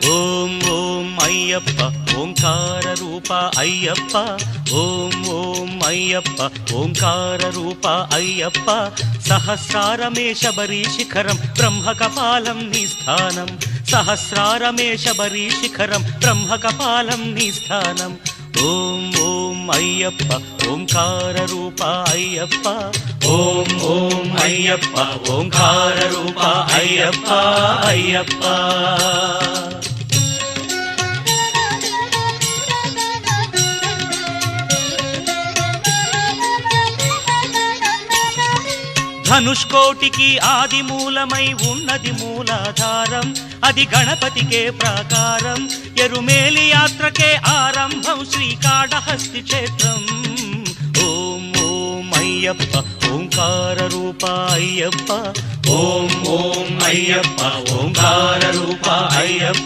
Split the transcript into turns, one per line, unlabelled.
ఓం ఓం అయ్యప్ప ఓంకార రూప అయ్యప్ప ఓం ఓం అయ్యప్ప ఓంకార రూప అయ్యప్ప సహస్రారమే శబరి శిఖరం బ్రహ్మకపాలం నీ స్థానం సహస్రారమే శబరి శిఖరం బ్రహ్మకపాలం నీ స్థానం ఓం ఓం అయ్యప్ప ఓంకార రూప అయ్యప్ప ఓం ఓం అయ్యప్ప ఓంకార రూప అయ్యప్ప అయ్యప్ప ధనుష్కోటికి ఆది మూలమై ఉన్నది మూలాధారం అది గణపతికే ప్రాకారం ఎరుమేలి యాత్రకే ఆరంభం శ్రీకాళహస్తి క్షేత్రం ఓం ఓం అయ్యప్ప ఓంకార రూప అయ్యప్ప ఓం ఓం అయ్యప్ప ఓంకార రూప అయ్యప్ప